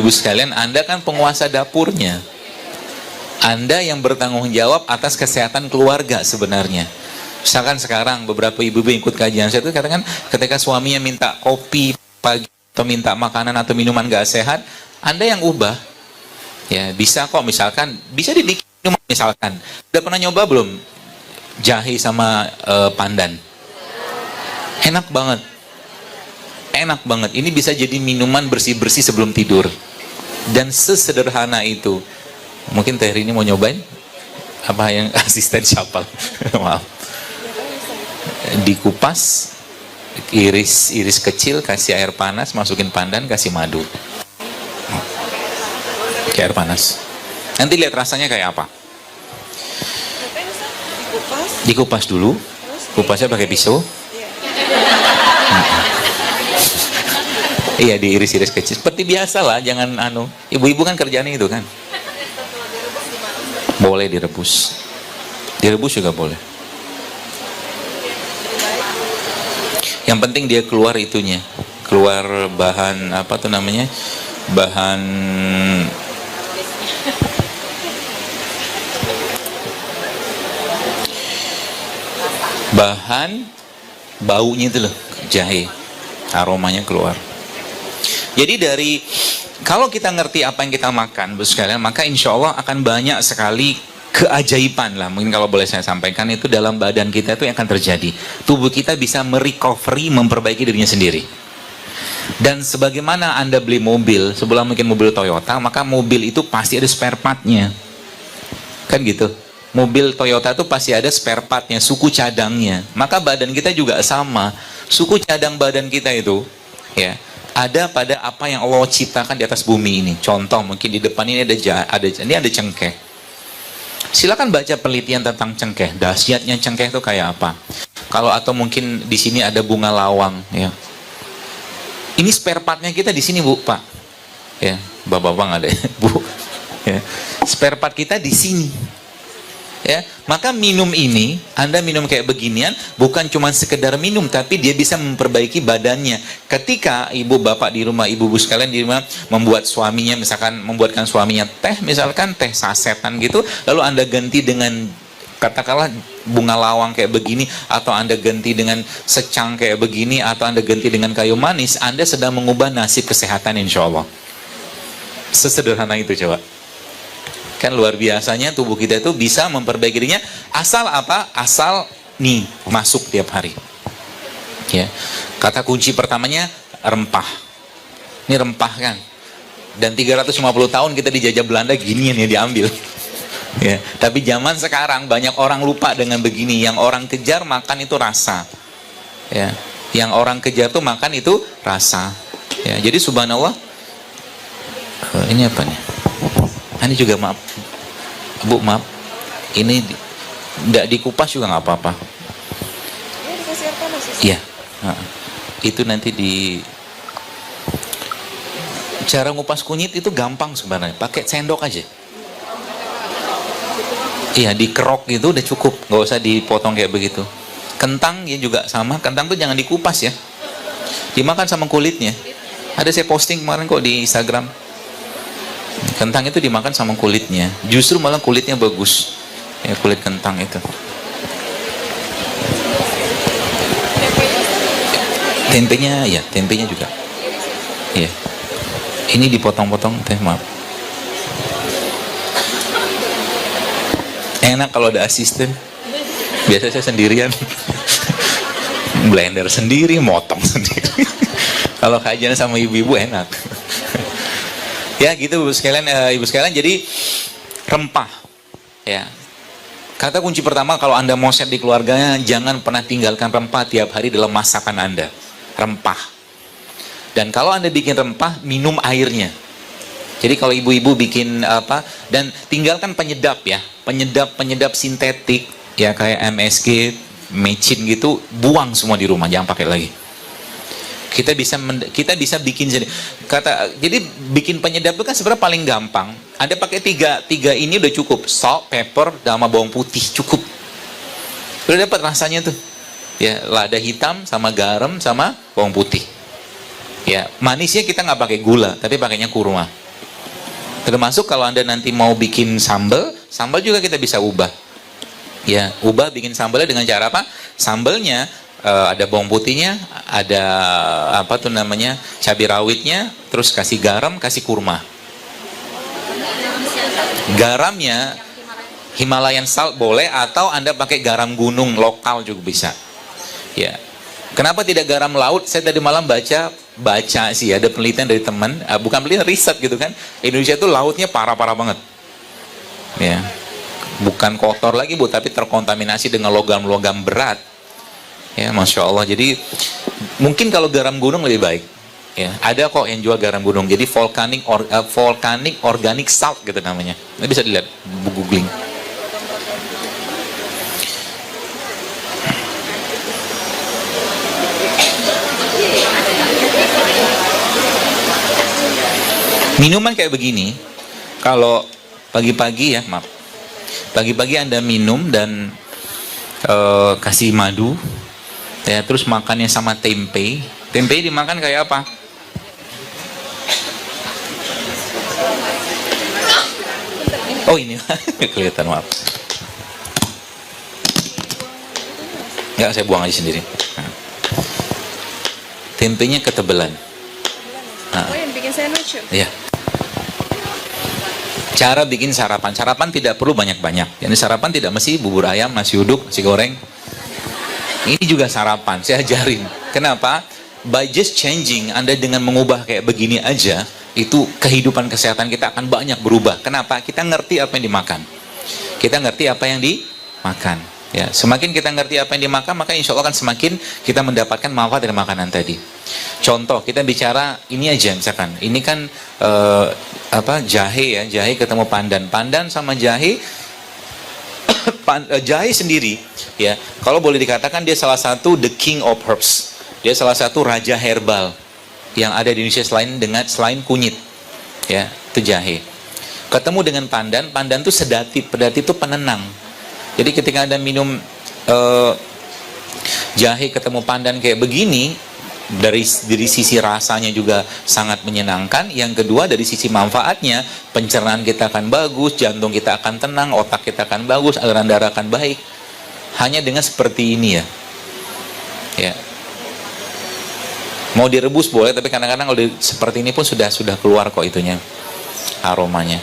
ibu sekalian, Anda kan penguasa dapurnya. Anda yang bertanggung jawab atas kesehatan keluarga sebenarnya. Misalkan sekarang beberapa ibu-ibu ikut kajian saya itu katakan ketika suaminya minta kopi pagi atau minta makanan atau minuman gak sehat, Anda yang ubah. Ya, bisa kok, misalkan bisa dibikin minuman, misalkan. Udah pernah nyoba belum jahe sama pandan? Enak banget. Enak banget. Ini bisa jadi minuman bersih-bersih sebelum tidur. Dan sesederhana itu. Mungkin Teh Rini mau nyobain? Apa yang asisten siapa? Maaf. Dikupas, iris kecil, kasih air panas, masukin pandan, kasih madu. Kayak air panas. Nanti lihat rasanya kayak apa. Dikupas dulu. Kupasnya pakai pisau. Iya, diiris-iris kecil. Seperti biasa lah, jangan ibu-ibu kan kerjaannya itu kan. Boleh direbus. Direbus juga boleh. Yang penting dia keluar itunya. Keluar bahan apa tuh namanya? Bahan baunya itu loh, jahe. Aromanya keluar. Jadi kalau kita ngerti apa yang kita makan, Bapak sekalian, maka insya Allah akan banyak sekali keajaiban lah. Mungkin kalau boleh saya sampaikan, itu dalam badan kita itu yang akan terjadi. Tubuh kita bisa merecovery, memperbaiki dirinya sendiri. Dan sebagaimana Anda beli mobil, sebelum mungkin mobil Toyota, maka mobil itu pasti ada spare partnya. Kan gitu. Mobil Toyota itu pasti ada spare partnya, suku cadangnya. Maka badan kita juga sama. Suku cadang badan kita itu, ya, ada pada apa yang Allah ciptakan di atas bumi ini. Contoh, mungkin di depan ini ada cengkeh. Silakan baca penelitian tentang cengkeh. Dahsyatnya cengkeh itu kayak apa? Kalau atau mungkin di sini ada bunga lawang, ya. Ini spare partnya kita di sini, Bu, Pak. Ya, bapak-bapak nggak ada, Bu. Ya. Spare part kita di sini. Ya, maka minum ini, Anda minum kayak beginian, bukan cuma sekedar minum, tapi dia bisa memperbaiki badannya. Ketika ibu bapak di rumah, ibu-ibu sekalian di rumah membuat suaminya, misalkan membuatkan suaminya teh, misalkan teh sasetan gitu, lalu Anda ganti dengan katakanlah bunga lawang kayak begini, atau Anda ganti dengan secang kayak begini, atau Anda ganti dengan kayu manis, Anda sedang mengubah nasib kesehatan insya Allah. Sesederhana itu coba. Kan luar biasanya tubuh kita itu bisa memperbaiki dirinya, asal apa? Asal nih masuk tiap hari. Ya. Kata kunci pertamanya rempah. Ini rempah kan. Dan 350 tahun kita dijajah Belanda ginian ya diambil. Ya, tapi zaman sekarang banyak orang lupa dengan begini. Yang orang kejar makan itu rasa. Ya. Yang orang kejar tuh makan itu rasa. Ya, jadi subhanallah. Ini apa nih? Ini juga maaf, Bu, maaf. Ini tidak dikupas juga nggak apa-apa. Ini dikasih air panas ya? Iya. Itu nanti cara ngupas kunyit itu gampang sebenarnya. Pakai sendok aja. Iya, dikerok gitu udah cukup. Nggak usah dipotong kayak begitu. Kentang ya juga sama. Kentang tuh jangan dikupas ya. Dimakan sama kulitnya. Ada saya posting kemarin kok di Instagram. Kentang itu dimakan sama kulitnya. Justru malah kulitnya bagus. Ya, kulit kentang itu. Tempenya ya, tempenya juga. Iya. Ini dipotong-potong, teh, maaf. Enak kalau ada asisten. Biasa saya sendirian. Blender sendiri, motong sendiri. Kalau kajian sama ibu-ibu enak. Ya gitu ibu sekalian, jadi rempah. Ya. Kata kunci pertama kalau Anda mau set di keluarganya, jangan pernah tinggalkan rempah tiap hari dalam masakan Anda. Rempah. Dan kalau Anda bikin rempah, minum airnya. Jadi kalau ibu-ibu bikin apa, dan tinggalkan penyedap ya. Penyedap sintetik ya kayak MSG, mecin gitu, buang semua di rumah, jangan pakai lagi. Kita bisa bikin jadi bikin penyedap itu kan sebenarnya paling gampang. Ada pakai tiga ini udah cukup, salt, pepper, sama bawang putih cukup. Udah dapat rasanya tuh. Ya, lada hitam sama garam sama bawang putih. Ya, manisnya kita nggak pakai gula, tapi pakainya kurma. Termasuk kalau Anda nanti mau bikin sambal, sambal juga kita bisa ubah. Ya, ubah bikin sambalnya dengan cara apa? Sambalnya ada bawang putihnya, ada apa tuh namanya, cabai rawitnya, terus kasih garam, kasih kurma. Garamnya Himalayan salt boleh, atau Anda pakai garam gunung lokal juga bisa. Ya. Kenapa tidak garam laut? Saya tadi malam baca sih, ada penelitian dari teman, bukan penelitian, riset gitu kan. Indonesia itu lautnya parah-parah banget. Ya. Bukan kotor lagi Bu, tapi terkontaminasi dengan logam-logam berat. Ya, Masya Allah. Jadi mungkin kalau garam gunung lebih baik. Ya, ada kok yang jual garam gunung. Jadi volcanic organic salt gitu namanya. Ini bisa dilihat, googling. Minuman kayak begini, kalau pagi-pagi ya, maaf, pagi-pagi Anda minum dan kasih madu, ya, terus makannya sama tempe. Tempe dimakan kayak apa? Oh ini, kelihatan, maaf. Enggak, saya buang aja sendiri. Nah. Tempenya ketebelan. Nah. Oh, yang bikin sandwich Ya. ya? Cara bikin sarapan. Sarapan tidak perlu banyak-banyak. Jadi sarapan tidak mesti bubur ayam, nasi uduk, nasi goreng. Ini juga sarapan, saya ajarin. Kenapa? By just changing, Anda dengan mengubah kayak begini aja, itu kehidupan kesehatan kita akan banyak berubah. Kenapa? Kita ngerti apa yang dimakan. Kita ngerti apa yang dimakan. Ya, semakin kita ngerti apa yang dimakan, maka insya Allah akan semakin kita mendapatkan manfaat dari makanan tadi. Contoh, kita bicara ini aja misalkan, ini kan jahe ya, jahe ketemu pandan, pandan sama jahe, jahe sendiri, ya, kalau boleh dikatakan dia salah satu the king of herbs, dia salah satu raja herbal yang ada di Indonesia selain kunyit, ya, itu jahe. Ketemu dengan pandan, pandan itu sedatif, sedatif itu penenang. Jadi ketika Anda minum jahe ketemu pandan kayak begini, dari sisi rasanya juga sangat menyenangkan. Yang kedua, dari sisi manfaatnya, pencernaan kita akan bagus, jantung kita akan tenang, otak kita akan bagus, aliran darah akan baik. Hanya dengan seperti ini ya. Ya. Mau direbus boleh, tapi kadang-kadang kalau seperti ini pun sudah keluar kok itunya, aromanya.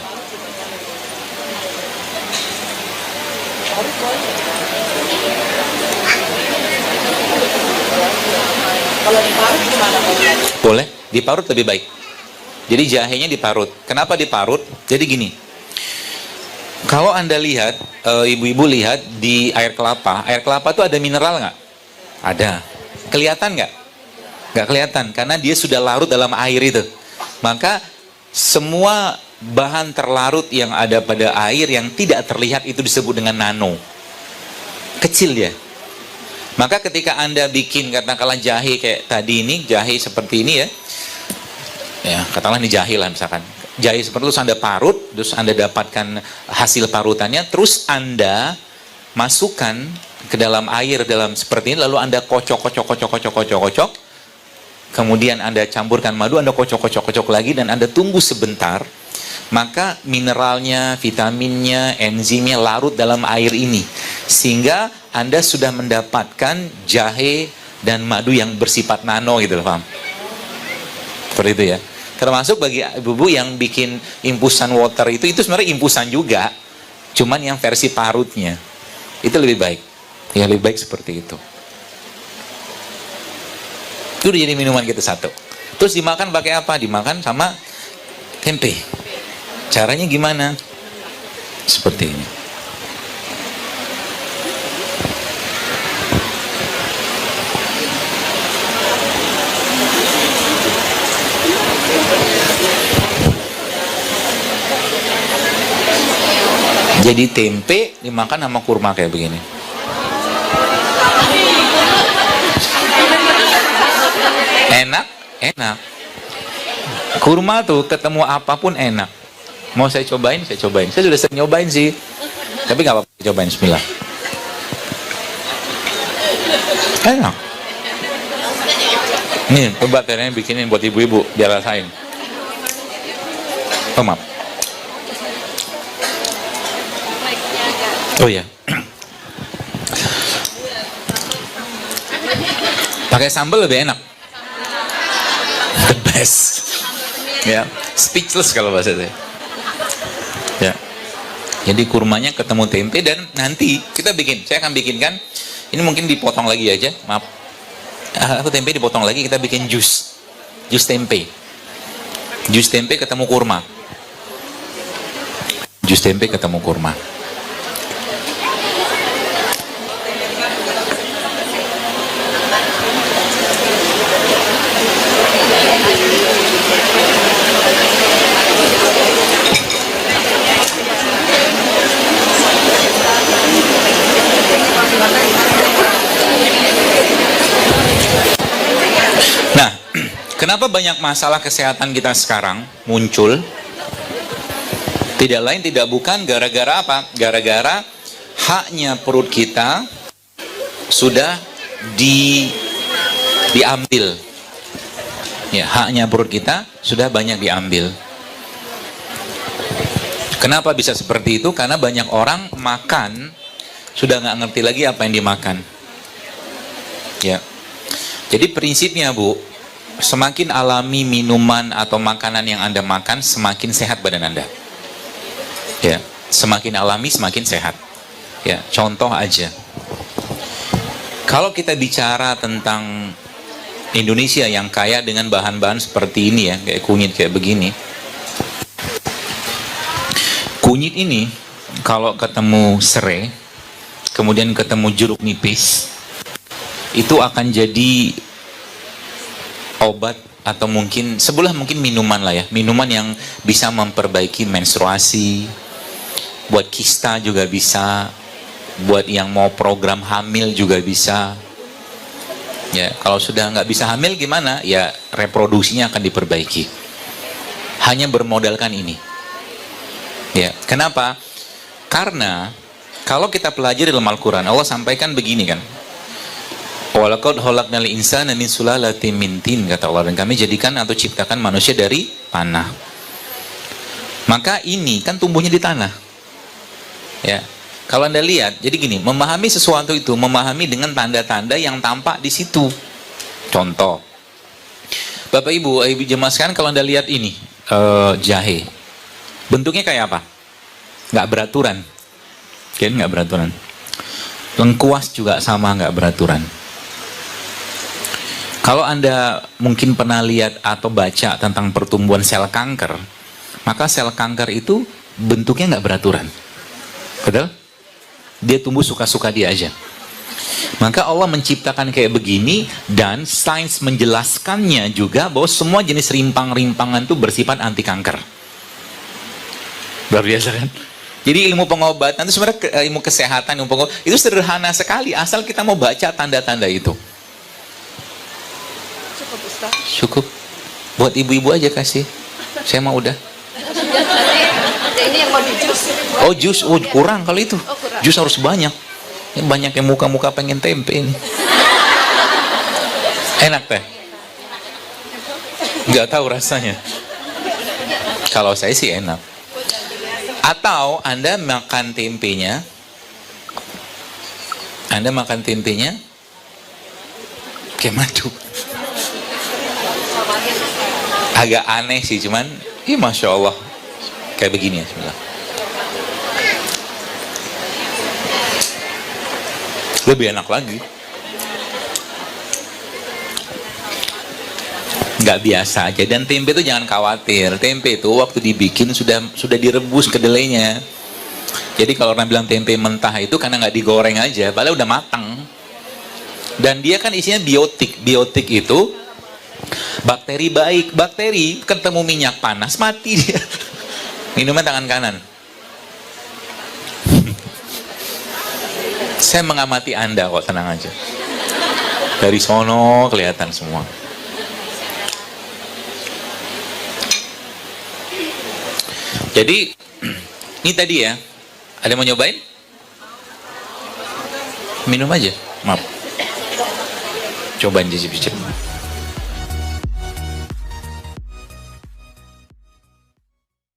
Kalau diparut gimana? Boleh, diparut lebih baik. Jadi jahenya diparut. Kenapa diparut? Jadi gini, kalau Anda lihat, ibu-ibu lihat di air kelapa itu ada mineral nggak? Ada. Kelihatan nggak? Nggak kelihatan, karena dia sudah larut dalam air itu. Maka semua bahan terlarut yang ada pada air yang tidak terlihat itu disebut dengan nano. Kecil dia. Maka ketika Anda bikin katakanlah jahe kayak tadi ini, jahe seperti ini ya, katakanlah ini jahe lah misalkan, jahe seperti itu Anda parut, terus Anda dapatkan hasil parutannya, terus Anda masukkan ke dalam air dalam seperti ini, lalu Anda kocok, kemudian Anda campurkan madu, Anda kocok lagi, dan Anda tunggu sebentar, maka mineralnya, vitaminnya, enzimnya larut dalam air ini, sehingga Anda sudah mendapatkan jahe dan madu yang bersifat nano gitu, paham? Seperti itu ya. Termasuk bagi ibu-ibu yang bikin impusan water itu sebenarnya impusan juga, cuman yang versi parutnya. Itu lebih baik. Ya, lebih baik seperti itu. Itu udah jadi minuman kita satu. Terus dimakan pakai apa? Dimakan sama tempe. Caranya gimana? Seperti ini. Jadi tempe dimakan sama kurma kayak begini. Enak, enak. Kurma tuh ketemu apapun enak. Mau saya cobain, saya cobain. Saya sudah sering nyobain sih. Tapi nggak apa-apa, cobain. Bismillah. Enak. Nih, coba caranya bikinin buat ibu-ibu biar rasain. Oh, maaf. Oh ya. Pakai sambal lebih enak. The best. Ya, speechless kalau bahasa saya. Ya. Jadi kurmanya ketemu tempe dan nanti kita bikin. Saya akan bikinkan. Ini mungkin dipotong lagi aja. Maaf. Aku tempe dipotong lagi, kita bikin jus. Jus tempe. Jus tempe ketemu kurma. Jus tempe ketemu kurma. Nah, kenapa banyak masalah kesehatan kita sekarang muncul? Tidak lain tidak bukan gara-gara apa? Gara-gara haknya perut kita sudah diambil. Ya, haknya perut kita sudah banyak diambil. Kenapa bisa seperti itu? Karena banyak orang makan sudah nggak ngerti lagi apa yang dimakan. Ya. Jadi prinsipnya Bu, semakin alami minuman atau makanan yang Anda makan, semakin sehat badan Anda. Ya, semakin alami semakin sehat. Ya, contoh aja. Kalau kita bicara tentang Indonesia yang kaya dengan bahan-bahan seperti ini ya, kayak kunyit kayak begini. Kunyit ini kalau ketemu serai, kemudian ketemu jeruk nipis, itu akan jadi obat atau mungkin sebelah mungkin minuman lah ya, minuman yang bisa memperbaiki menstruasi, buat kista juga bisa, buat yang mau program hamil juga bisa. Ya, kalau sudah nggak bisa hamil gimana? Ya reproduksinya akan diperbaiki. Hanya bermodalkan ini. Ya, kenapa? Karena kalau kita pelajari dalam Al-Quran, Allah sampaikan begini kan. Walaqad khalaqnal insana min sulalatin min tin, kata Allah, dan kami jadikan atau ciptakan manusia dari tanah. Maka ini kan tumbuhnya di tanah. Ya. Kalau Anda lihat, jadi gini, memahami sesuatu itu memahami dengan tanda-tanda yang tampak di situ. Contoh. Bapak Ibu jemaah sekalian, kalau Anda lihat ini jahe. Bentuknya kayak apa? Nggak beraturan. Kan nggak beraturan. Lengkuas juga sama, nggak beraturan. Kalau Anda mungkin pernah lihat atau baca tentang pertumbuhan sel kanker, maka sel kanker itu bentuknya nggak beraturan. Betul? Dia tumbuh suka-suka dia aja. Maka Allah menciptakan kayak begini, dan sains menjelaskannya juga bahwa semua jenis rimpang-rimpangan itu bersifat anti kanker. Luar biasa kan? Jadi ilmu pengobatan itu sebenarnya ilmu kesehatan, ilmu pengobatan itu sederhana sekali asal kita mau baca tanda-tanda itu. Cukup. Buat ibu-ibu aja kasih. Saya mah udah. Ini yang mau di jus. Oh jus, oh kurang kalau itu. Jus harus banyak. Ini banyak yang muka-muka pengen tempe ini. Enak teh? Nggak tahu rasanya. Kalau saya sih enak. Atau Anda makan tempenya, kayak madu. Agak aneh sih, cuman Masya Allah kayak begini ya sebenarnya. Lebih enak lagi. Nggak biasa aja. Dan tempe itu jangan khawatir, tempe itu waktu dibikin sudah direbus kedelainya. Jadi kalau orang bilang tempe mentah itu karena nggak digoreng aja, padahal udah matang. Dan dia kan isinya biotik. Biotik itu bakteri baik. Bakteri ketemu minyak panas mati dia. Minumnya tangan kanan. Saya mengamati Anda kok, tenang aja. Dari sono kelihatan semua. Jadi ini tadi ya, ada yang mau nyobain? Minum aja, maaf. Cobain cicip-cicip.